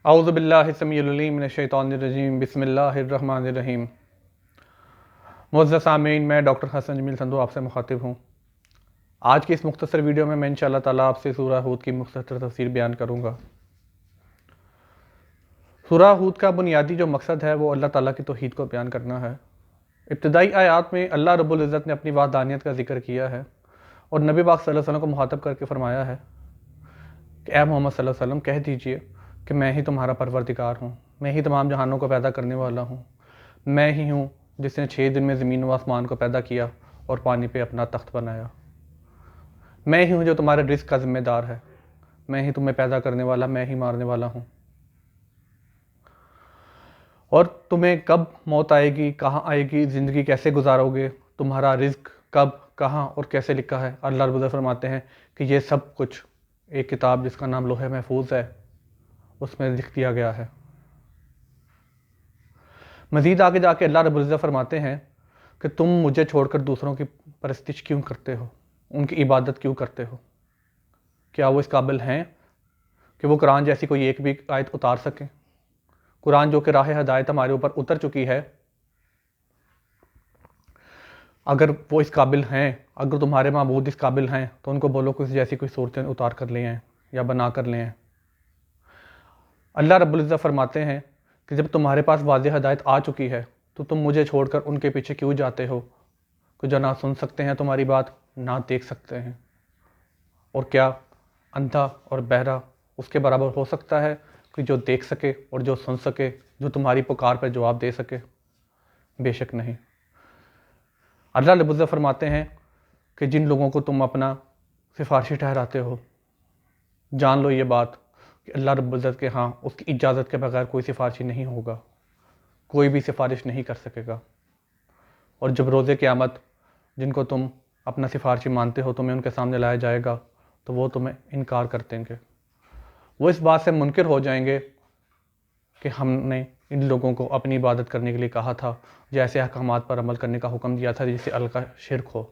اعوذ باللہ السمیع العلیم من الشیطان الرجیم بسم اللہ الرحمن الرحیم۔ معزز سامعین، میں ڈاکٹر حسن جمیل سندھو آپ سے مخاطب ہوں۔ آج کی اس مختصر ویڈیو میں انشاءاللہ تعالیٰ آپ سے سورہ ہود کی مختصر تفسیر بیان کروں گا۔ سورہ ہود کا بنیادی جو مقصد ہے وہ اللہ تعالیٰ کی توحید کو بیان کرنا ہے۔ ابتدائی آیات میں اللہ رب العزت نے اپنی وحدانیت کا ذکر کیا ہے اور نبی پاک صلی اللہ علیہ وسلم کو مخاطب کر کے فرمایا ہے کہ اے محمد صلی اللہ علیہ وسلم کہہ دیجئے کہ میں ہی تمہارا پروردگار ہوں، میں ہی تمام جہانوں کو پیدا کرنے والا ہوں، میں ہی ہوں جس نے 6 دن میں زمین و آسمان کو پیدا کیا اور پانی پہ اپنا تخت بنایا، میں ہی ہوں جو تمہارے رزق کا ذمہ دار ہے، میں ہی تمہیں پیدا کرنے والا، میں ہی مارنے والا ہوں، اور تمہیں کب موت آئے گی، کہاں آئے گی، زندگی کیسے گزارو گے، تمہارا رزق کب، کہاں اور کیسے لکھا ہے۔ اللہ رب العزت فرماتے ہیں کہ یہ سب کچھ ایک کتاب جس کا نام لوح محفوظ ہے اس میں لکھ دیا گیا ہے۔ مزید آگے جا کے اللہ رب العزت فرماتے ہیں کہ تم مجھے چھوڑ کر دوسروں کی پرستش کیوں کرتے ہو، ان کی عبادت کیوں کرتے ہو؟ کیا وہ اس قابل ہیں کہ وہ قرآن جیسی کوئی ایک بھی آیت اتار سکیں؟ قرآن جو کہ راہ ہدایت ہمارے اوپر اتر چکی ہے، اگر وہ اس قابل ہیں، اگر تمہارے معبود اس قابل ہیں تو ان کو بولو کسی جیسی کوئی صورتیں اتار کر لے آئیں یا بنا کر لے آئیں۔ اللہ رب العزت فرماتے ہیں کہ جب تمہارے پاس واضح ہدایت آ چکی ہے تو تم مجھے چھوڑ کر ان کے پیچھے کیوں جاتے ہو کہ جو نہ سن سکتے ہیں تمہاری بات، نہ دیکھ سکتے ہیں؟ اور کیا اندھا اور بہرا اس کے برابر ہو سکتا ہے کہ جو دیکھ سکے اور جو سن سکے، جو تمہاری پکار پر جواب دے سکے؟ بے شک نہیں۔ اللہ رب العزت فرماتے ہیں کہ جن لوگوں کو تم اپنا سفارشی ٹھہراتے ہو، جان لو یہ بات کہ اللہ رب العزت کے ہاں اس کی اجازت کے بغیر کوئی سفارشی نہیں ہوگا، کوئی بھی سفارش نہیں کر سکے گا۔ اور جب روز قیامت جن کو تم اپنا سفارشی مانتے ہو تمہیں ان کے سامنے لایا جائے گا تو وہ تمہیں انکار کر دیں گے، وہ اس بات سے منکر ہو جائیں گے کہ ہم نے ان لوگوں کو اپنی عبادت کرنے کے لیے کہا تھا، جیسے احکامات پر عمل کرنے کا حکم دیا تھا جسے الکا شرک ہو۔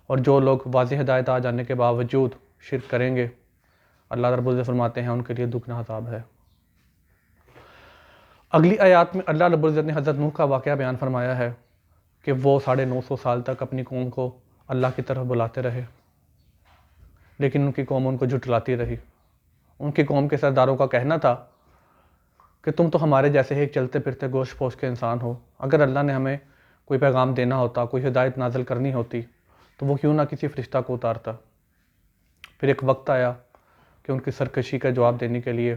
اور جو لوگ واضح ہدایت آ جانے کے باوجود شرک کریں گے، اللہ رب العزت فرماتے ہیں ان کے لیے دگنا عذاب ہے۔ اگلی آیات میں اللہ رب العزت نے حضرت نوح کا واقعہ بیان فرمایا ہے کہ وہ 950 سال تک اپنی قوم کو اللہ کی طرف بلاتے رہے، لیکن ان کی قوم ان کو جھٹلاتی رہی۔ ان کی قوم کے سرداروں کا کہنا تھا کہ تم تو ہمارے جیسے ہی ایک چلتے پھرتے گوشت پوش کے انسان ہو، اگر اللہ نے ہمیں کوئی پیغام دینا ہوتا، کوئی ہدایت نازل کرنی ہوتی تو وہ کیوں نہ کسی فرشتہ کو اتارتا۔ پھر ایک وقت آیا کہ ان کی سرکشی کا جواب دینے کے لیے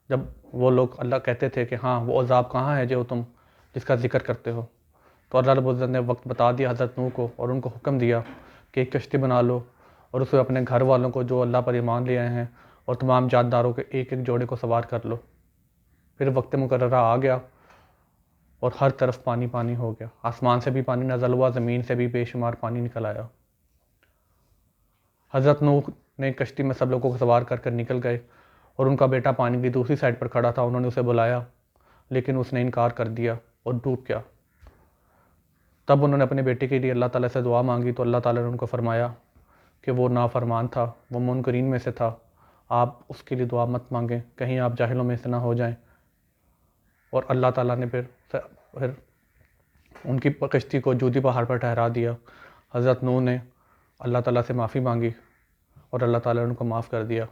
جب وہ لوگ اللہ کہتے تھے کہ ہاں وہ عذاب کہاں ہے جو تم جس کا ذکر کرتے ہو، تو اللہ رب العزت نے وقت بتا دیا حضرت نوح کو اور ان کو حکم دیا کہ ایک کشتی بنا لو اور اسے اپنے گھر والوں کو جو اللہ پر ایمان لے آئے ہیں اور تمام جانداروں کے ایک ایک جوڑے کو سوار کر لو۔ پھر وقت مقررہ آ گیا اور ہر طرف پانی پانی ہو گیا، آسمان سے بھی پانی نازل ہوا، زمین سے بھی بے شمار پانی نکل آیا۔ حضرت نوح نے کشتی میں سب لوگوں کو سوار کر کر نکل گئے اور ان کا بیٹا پانی کی دوسری سائڈ پر کھڑا تھا، انہوں نے اسے بلایا لیکن اس نے انکار کر دیا اور ڈوب گیا۔ تب انہوں نے اپنے بیٹے کے لیے اللہ تعالیٰ سے دعا مانگی تو اللہ تعالیٰ نے ان کو فرمایا کہ وہ نافرمان تھا، وہ منکرین میں سے تھا، آپ اس کے لیے دعا مت مانگیں، کہیں آپ جاہلوں میں سے نہ ہو جائیں۔ اور اللہ تعالیٰ نے پھر ان کی کشتی کو جودی پہاڑ پر ٹھہرا دیا۔ حضرت نوح نے اللہ تعالیٰ سے معافی مانگی اور اللہ تعالیٰ نے ان کو معاف کر دیا۔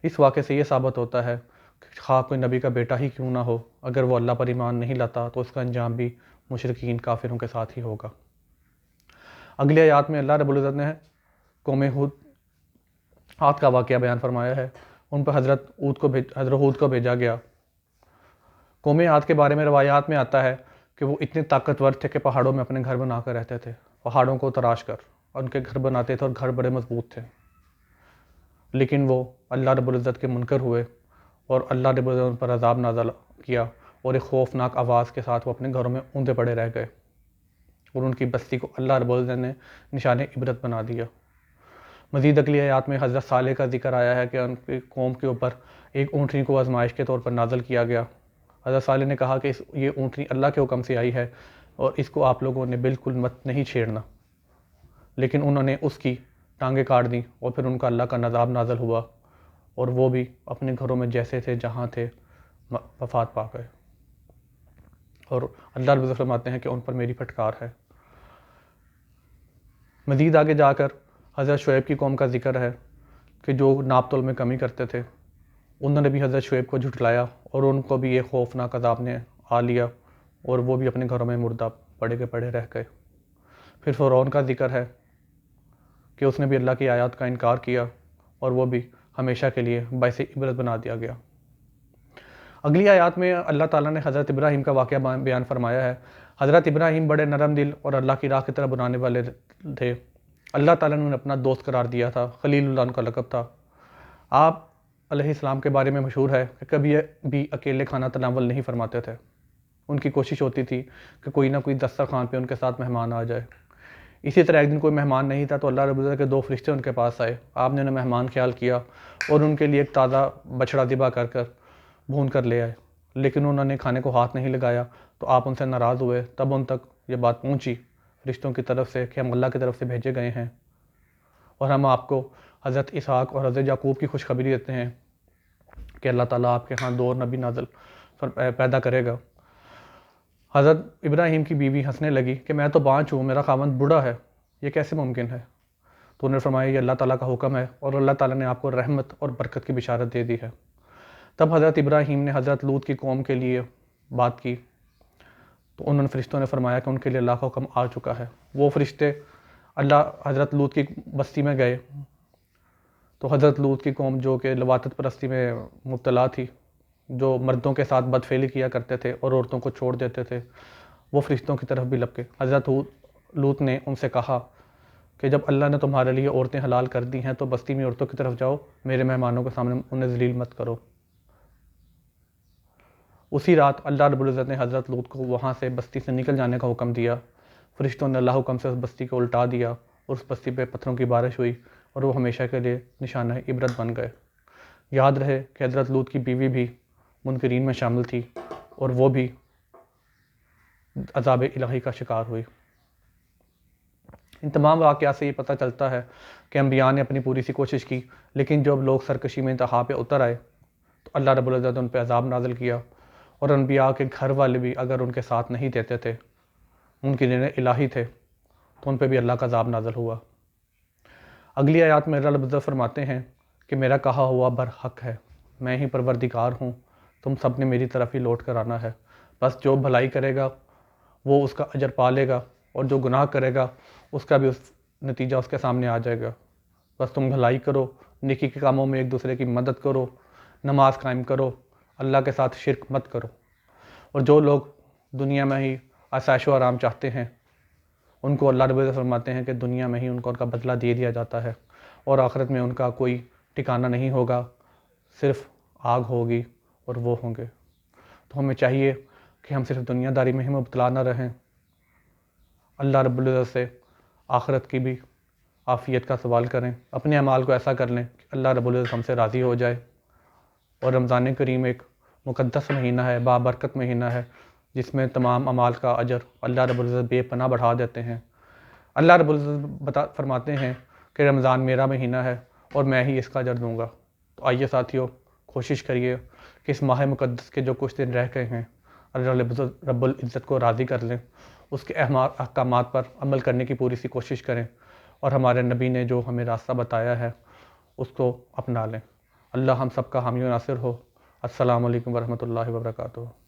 اس واقعے سے یہ ثابت ہوتا ہے کہ خواہ کوئی نبی کا بیٹا ہی کیوں نہ ہو، اگر وہ اللہ پر ایمان نہیں لاتا تو اس کا انجام بھی مشرکین کافروں کے ساتھ ہی ہوگا۔ اگلی آیات میں اللہ رب العزت نے قوم عاد کا واقعہ بیان فرمایا ہے، ان پر حضرت ہود کو بھیجا گیا۔ قوم عاد کے بارے میں روایات میں آتا ہے کہ وہ اتنے طاقتور تھے کہ پہاڑوں میں اپنے گھر بنا کر رہتے تھے، پہاڑوں کو تراش کر اور ان کے گھر بناتے تھے اور گھر بڑے مضبوط تھے، لیکن وہ اللہ رب العزت کے منکر ہوئے اور اللہ رب العزت ان پر عذاب نازل کیا اور ایک خوفناک آواز کے ساتھ وہ اپنے گھروں میں اوندے پڑے رہ گئے اور ان کی بستی کو اللہ رب العزت نے نشان عبرت بنا دیا۔ مزید اگلی آیات میں حضرت صالح کا ذکر آیا ہے کہ ان کی قوم کے اوپر ایک اونٹنی کو آزمائش کے طور پر نازل کیا گیا۔ حضرت صالح نے کہا کہ یہ اونٹنی اللہ کے حکم سے آئی ہے اور اس کو آپ لوگوں نے بالکل مت نہیں چھیڑنا، لیکن انہوں نے اس کی ٹانگیں کاٹ دیں اور پھر ان کا اللہ کا عذاب نازل ہوا اور وہ بھی اپنے گھروں میں جیسے تھے جہاں تھے وفات پا گئے۔ اور اللہ رب العزت فرماتے ہیں کہ ان پر میری پھٹکار ہے۔ مزید آگے جا کر حضرت شعیب کی قوم کا ذکر ہے کہ جو ناپ تول میں کمی کرتے تھے، انہوں نے بھی حضرت شعیب کو جھٹلایا اور ان کو بھی ایک خوفناک عذاب نے آ لیا اور وہ بھی اپنے گھروں میں مردہ پڑے کے پڑے رہ گئے۔ پھر فرعون کا ذکر ہے کہ اس نے بھی اللہ کی آیات کا انکار کیا اور وہ بھی ہمیشہ کے لیے باعث عبرت بنا دیا گیا۔ اگلی آیات میں اللہ تعالیٰ نے حضرت ابراہیم کا واقعہ بیان فرمایا ہے۔ حضرت ابراہیم بڑے نرم دل اور اللہ کی راہ کی طرف بنانے والے تھے۔ اللہ تعالیٰ نے انہیں اپنا دوست قرار دیا تھا، خلیل اللہ ان کا لقب تھا۔ آپ علیہ السلام کے بارے میں مشہور ہے کہ کبھی بھی اکیلے کھانا تناول نہیں فرماتے تھے۔ ان کی کوشش ہوتی تھی کہ کوئی نہ کوئی دسترخوان پہ ان کے ساتھ مہمان آ جائے۔ اسی طرح ایک دن کوئی مہمان نہیں تھا تو اللہ رب العزت کے 2 فرشتے ان کے پاس آئے۔ آپ نے انہیں مہمان خیال کیا اور ان کے لیے ایک تازہ بچڑا ذبح کر بھون کر لے آئے، لیکن انہوں نے کھانے کو ہاتھ نہیں لگایا تو آپ ان سے ناراض ہوئے۔ تب ان تک یہ بات پہنچی فرشتوں کی طرف سے کہ ہم اللہ کی طرف سے بھیجے گئے ہیں اور ہم آپ کو حضرت اسحاق اور حضرت یعقوب کی خوشخبری دیتے ہیں کہ اللہ تعالیٰ آپ کے ہاں 2 نبی نازل پیدا کرے گا۔ حضرت ابراہیم کی بیوی ہنسنے لگی کہ میں تو بانجھ ہوں، میرا خاوند بوڑھا ہے، یہ کیسے ممکن ہے؟ تو انہوں نے فرمایا یہ اللہ تعالیٰ کا حکم ہے اور اللہ تعالیٰ نے آپ کو رحمت اور برکت کی بشارت دے دی ہے۔ تب حضرت ابراہیم نے حضرت لوط کی قوم کے لیے بات کی تو انہوں نے فرشتوں نے فرمایا کہ ان کے لیے اللہ کا حکم آ چکا ہے۔ وہ فرشتے حضرت لوط کی بستی میں گئے تو حضرت لوط کی قوم جو کہ لواطت پرستی میں مبتلا تھی، جو مردوں کے ساتھ بدفعلی کیا کرتے تھے اور عورتوں کو چھوڑ دیتے تھے، وہ فرشتوں کی طرف بھی لپکے۔ حضرت لوط نے ان سے کہا کہ جب اللہ نے تمہارے لیے عورتیں حلال کر دی ہیں تو بستی میں عورتوں کی طرف جاؤ، میرے مہمانوں کے سامنے انہیں ذلیل مت کرو۔ اسی رات اللہ رب العزت نے حضرت لوط کو وہاں سے بستی سے نکل جانے کا حکم دیا۔ فرشتوں نے اللہ حکم سے اس بستی کو الٹا دیا اور اس بستی پہ پتھروں کی بارش ہوئی اور وہ ہمیشہ کے لیے نشانہ عبرت بن گئے۔ یاد رہے کہ حضرت لوط کی بیوی بھی منکرین میں شامل تھی اور وہ بھی عذاب الہی کا شکار ہوئی۔ ان تمام واقعات سے یہ پتہ چلتا ہے کہ انبیاء نے اپنی پوری سی کوشش کی، لیکن جب لوگ سرکشی میں انتہا پہ اتر آئے تو اللہ رب العزت نے ان پہ عذاب نازل کیا، اور انبیاء کے گھر والے بھی اگر ان کے ساتھ نہیں دیتے تھے، ان کے دین الہی تھے، تو ان پہ بھی اللہ کا عذاب نازل ہوا۔ اگلی آیات میں اللہ رب العزت فرماتے ہیں کہ میرا کہا ہوا برحق ہے، میں ہی پروردگار ہوں، تم سب نے میری طرف ہی لوٹ کر آنا ہے۔ بس جو بھلائی کرے گا وہ اس کا اجر پا لے گا، اور جو گناہ کرے گا اس کا بھی نتیجہ اس کے سامنے آ جائے گا۔ بس تم بھلائی کرو، نیکی کے کاموں میں ایک دوسرے کی مدد کرو، نماز قائم کرو، اللہ کے ساتھ شرک مت کرو۔ اور جو لوگ دنیا میں ہی آسائش و آرام چاہتے ہیں، ان کو اللہ رب العزت فرماتے ہیں کہ دنیا میں ہی ان کو ان کا بدلہ دے دیا جاتا ہے، اور آخرت میں ان کا کوئی ٹھکانہ نہیں ہوگا، صرف آگ ہوگی اور وہ ہوں گے۔ تو ہمیں چاہیے کہ ہم صرف دنیا داری میں ہی مبتلا نہ رہیں، اللہ رب العزت سے آخرت کی بھی عافیت کا سوال کریں، اپنے اعمال کو ایسا کر لیں کہ اللہ رب العزت ہم سے راضی ہو جائے۔ اور رمضان کریم ایک مقدس مہینہ ہے، بابرکت مہینہ ہے، جس میں تمام اعمال کا اجر اللہ رب العزت بے پناہ بڑھا دیتے ہیں۔ اللہ رب العزت فرماتے ہیں کہ رمضان میرا مہینہ ہے اور میں ہی اس کا اجر دوں گا۔ تو آئیے ساتھیو، کوشش کریے کہ اس ماہ مقدس کے جو کچھ دن رہ گئے ہیں، اللہ رب العزت کو راضی کر لیں، اس کے احکامات پر عمل کرنے کی پوری سی کوشش کریں، اور ہمارے نبی نے جو ہمیں راستہ بتایا ہے اس کو اپنا لیں۔ اللہ ہم سب کا حامی و ناصر ہو۔ السلام علیکم ورحمۃ اللہ وبرکاتہ۔